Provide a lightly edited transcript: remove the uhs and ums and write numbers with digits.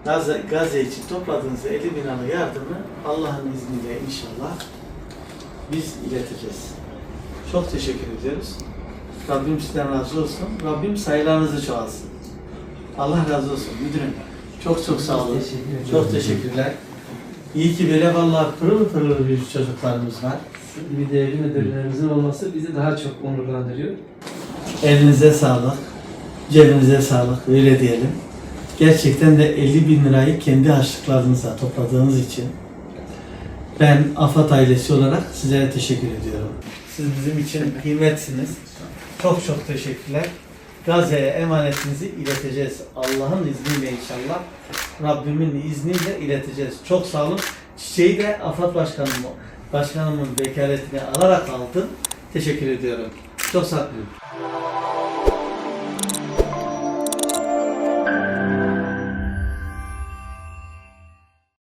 Gazze için topladığınız 50 bin lira yardımı Allah'ın izniyle inşallah biz ileteceğiz. Çok teşekkür ediyoruz. Rabbim sizden razı olsun. Rabbim sayılarınızı çoğalsın. Allah razı olsun müdürüm. Çok çok sağ olun. Çok teşekkürler. İyi ki böyle vallahi pırıl pırıl bir çocuklarımız var. Gibi değerli müdürlerimizin olması bizi daha çok onurlandırıyor. Elinize sağlık, cebinize sağlık, öyle diyelim. Gerçekten de 50 bin lirayı kendi harçlıklarınıza topladığınız için ben AFAD ailesi olarak sizlere teşekkür ediyorum. Siz bizim için kıymetsiniz. Çok çok teşekkürler. Gazze'ye emanetinizi ileteceğiz. Allah'ın izniyle inşallah. Rabbimin izniyle ileteceğiz. Çok sağ olun. Çiçeği de AFAD başkanımın vekaletini alarak aldım. Teşekkür ediyorum. Çok sağ olun.